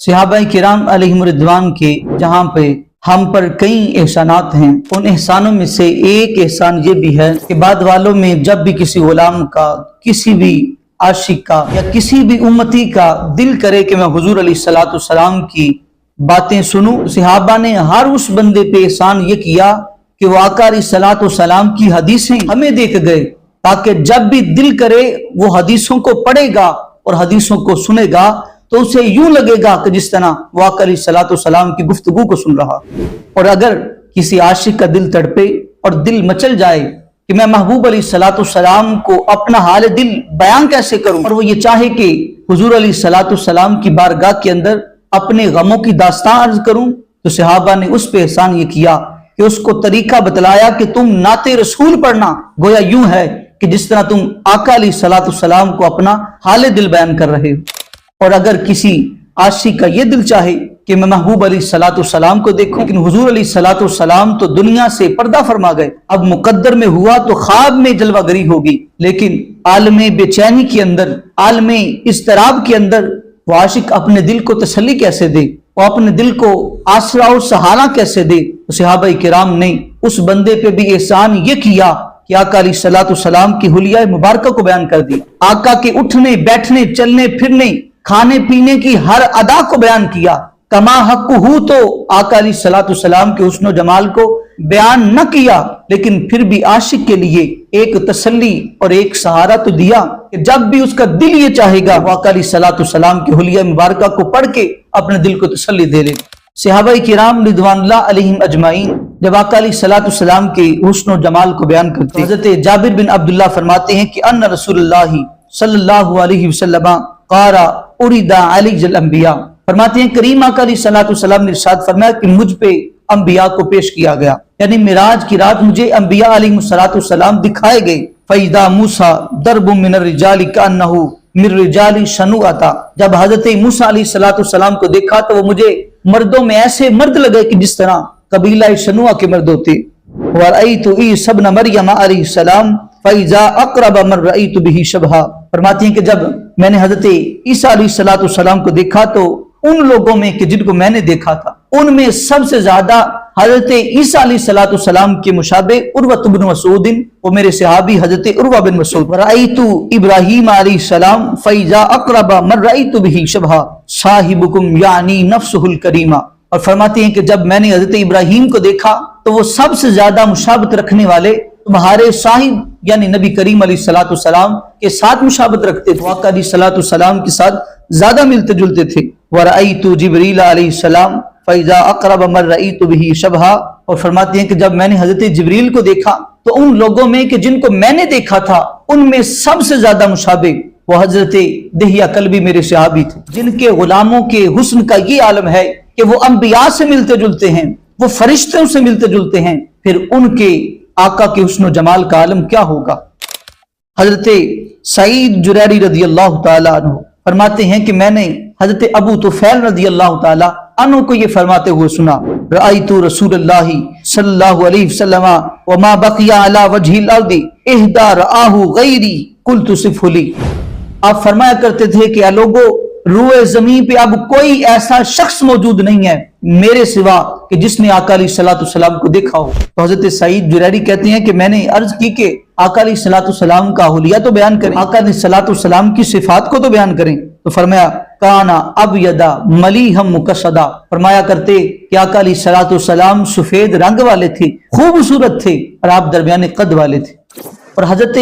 صحابہ کرام علیہم رضوان کے جہاں پہ ہم پر کئی احسانات ہیں، ان احسانوں میں سے ایک احسان یہ بھی ہے کہ بعد والوں میں جب بھی کسی غلام کا، کسی بھی عاشق کا یا کسی بھی امتی کا دل کرے کہ میں حضور علیہ الصلوۃ والسلام کی باتیں سنوں، صحابہ نے ہر اس بندے پہ احسان یہ کیا کہ وہ آقا علیہ الصلوۃ والسلام کی حدیثیں ہمیں دے کے گئے، تاکہ جب بھی دل کرے وہ حدیثوں کو پڑھے گا اور حدیثوں کو سنے گا تو اسے یوں لگے گا کہ جس طرح وہ آقا علیہ الصلوۃ والسلام کی گفتگو کو سن رہا۔ اور اگر کسی عاشق کا دل تڑپے اور دل مچل جائے کہ میں محبوب علیہ الصلوۃ والسلام کو اپنا حال دل بیان کیسے کروں، اور وہ یہ چاہے کہ حضور علیہ الصلوۃ والسلام کی بارگاہ کے اندر اپنے غموں کی داستان عرض کروں، تو صحابہ نے اس پہ احسان یہ کیا کہ اس کو طریقہ بتلایا کہ تم نعت رسول پڑھنا گویا یوں ہے کہ جس طرح تم آقا علیہ الصلوۃ والسلام کو اپنا حال دل بیان کر رہے ہو۔ اور اگر کسی عاشق کا یہ دل چاہے کہ میں محبوب علیہ الصلوۃ والسلام کو دیکھوں، لیکن حضور علیہ الصلوۃ والسلام تو دنیا سے پردہ فرما گئے، اب مقدر میں ہوا تو خواب میں جلوہ گری ہوگی، لیکن عالم بے چینی کے اندر، عالم اضطراب کے اندر وہ عاشق اپنے دل کو تسلی کیسے دے، وہ اپنے دل کو آسرا و سہارا کیسے دے؟ صحابہ کرام نے اس بندے پہ بھی احسان یہ کیا کہ آقا علیہ الصلوۃ والسلام کی حلیہ مبارکہ کو بیان کر دیا، آقا کے اٹھنے بیٹھنے چلنے پھرنے کھانے پینے کی ہر ادا کو بیان کیا، کما حق ہو تو آقا علیہ الصلوۃ والسلام کے حسن و جمال کو بیان نہ کیا، لیکن پھر بھی عاشق کے لیے ایک تسلی اور ایک سہارا تو دیا کہ جب بھی اس کا دل یہ چاہے گا وہ آقا علیہ الصلوۃ والسلام کی حلیہ مبارکہ کو پڑھ کے اپنے دل کو تسلی دے لے۔ صحابہ کرام رضوان اللہ علیہم اجمعین جب آقا علیہ الصلوۃ والسلام کے حسن و جمال کو بیان کرتے، حضرت جابر بن عبداللہ فرماتے ہیں کہ ان رسول اللہ صلی اللہ علیہ وسلم قارا اریدا علیہ الانبیاء، فرماتے ہیں کریم آقا علیہ الصلوۃ والسلام نے ارشاد فرمایا کہ مجھ پہ انبیاء کو پیش کیا گیا، یعنی معراج کی رات مجھے انبیاء علیہ الصلوۃ والسلام دکھائے گئے۔ فَإِذَا مُوسَى ضَرْبٌ مِّنَ الرِّجَالِ كَأَنَّهُ مِن رِّجَالِ شَنُوءَةَ، جب حضرت موسیٰ علیہ الصلوۃ والسلام کو دیکھا تو وہ مجھے مردوں میں ایسے مرد لگے کہ جس طرح قبیلہ شنوءہ کے مرد ہوتے۔ وَرَأَيْتُ عِیسیٰ ابْنَ مَرْیَمَ علیہ السلام فَإِذَا أَقْرَبَ مَن رَأَيْتُ بِهِ شَبْہًا، فرماتے ہیں کہ جب میں نے حضرت عیسیٰ علیہ الصلوۃ والسلام کو دیکھا تو ان لوگوں میں کہ جن کو میں نے دیکھا تھا ان میں سب سے زیادہ حضرت عیسیٰ علیہ الصلوۃ والسلام کے مشابہ عروۃ بن مسعود، وہ میرے صحابی حضرت عروہ بن مسعود۔ وَرَأَيْتُ إِبْرَاهِيمَ علیہ السلام فَإِذَا أَقْرَبَ مَن رَأَيْتُ بِهِ شَبْہًا صَاحِبُكُمْ یعنی نفسہ الکریمہ، اور فرماتے ہیں کہ جب میں نے حضرت ابراہیم کو دیکھا تو وہ سب سے زیادہ مشابہت رکھنے والے تمہارے صاحب یعنی نبی کریم علیہ الصلوۃ والسلام کے ساتھ مشابہت رکھتے تھے، آقا علیہ الصلوۃ والسلام کے ساتھ زیادہ ملتے جلتے تھے۔ وَرَأَيْتُ جِبْرِیلَ علیہ السلام فَإِذَا أَقْرَبَ مَن رَأَيْتُ بِهِ شَبْہًا، اور فرماتے ہیں کہ جب میں نے حضرت جبریل کو دیکھا تو ان لوگوں میں کہ جن کو میں نے دیکھا تھا ان میں سب سے زیادہ مشابہ وہ حضرت دہیہ کلبی میرے صحابی تھے، جن کے غلاموں کے حسن کا یہ عالم ہے کہ وہ انبیاء سے ملتے جلتے ہیں، وہ فرشتوں سے ملتے جلتے ہیں، پھر ان کے آقا کے حسن و جمال کا عالم کیا ہوگا۔ حضرت سعید جریری رضی اللہ تعالیٰ عنہ فرماتے ہیں کہ میں نے حضرت ابو طفیل رضی اللہ تعالیٰ عنہ کو یہ فرماتے ہوئے سنا، رأیت رسول اللہ صلی اللہ علیہ وسلم وما بقی علی وجہ الارض اہدی رآہ غیری قلت صفہ لی، آپ فرمایا کرتے تھے کہ اے لوگو روئے زمین پہ اب کوئی ایسا شخص موجود نہیں ہے میرے سوا کہ جس نے آقا علیہ الصلوۃ والسلام کو دیکھا ہو۔ تو حضرت سعید جریری کہتے ہیں کہ میں نے عرض کی کہ آقا علیہ الصلوۃ والسلام کا حلیہ تو بیان کریں، آقا علیہ الصلوۃ والسلام کی صفات کو تو بیان کریں، تو فرمایا کانا ابیضا ملیحا مقصدا، فرمایا کرتے کہ آقا علیہ الصلوۃ والسلام سفید رنگ والے تھے، خوبصورت تھے، اور آپ درمیان قد والے تھے۔ اور حضرت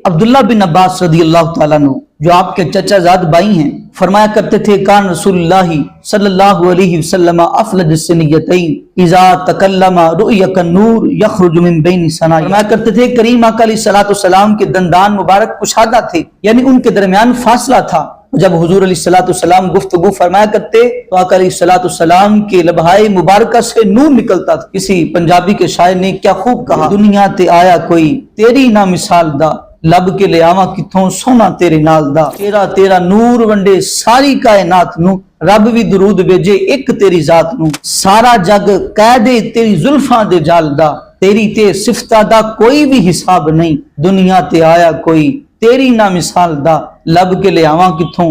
عبداللہ بن عباس رضی اللہ تعالیٰ عنہ جو آپ کے چچا زاد بھائی ہیں فرمایا کرتے تھے کان رسول اللہ صلی اللہ علیہ وسلم افلج السنیتین اذا تکلم رؤی کالنور یخرج من بین ثنایا، فرمایا کرتے تھے کریم آقا علیہ الصلوۃ والسلام کے دندان مبارک کشادہ تھے، یعنی ان کے درمیان فاصلہ تھا، جب حضور علیہ الصلوۃ والسلام گفتگو فرمایا کرتے تو آقا علیہ الصلوۃ والسلام کے لبہائے مبارکہ سے نور نکلتا تھا۔ کسی پنجابی کے شاعر نے کیا خوب کہا، دنیا تے آیا کوئی تیری نہ مثال دا، لب کے لے آواں کتھوں سونا تیرے نال دا، تیرا تیرا نور ونڈے ساری کائنات نو، رب بھی درود بھیجے ایک تیری ذات نو، سارا جگ قیدے تیری زلفاں دے جال دا، تیری تے صفتہ دا کوئی بھی حساب نہیں، دنیا تے آیا کوئی تیری نہ مثال دا، لب کے لے آواں کتھوں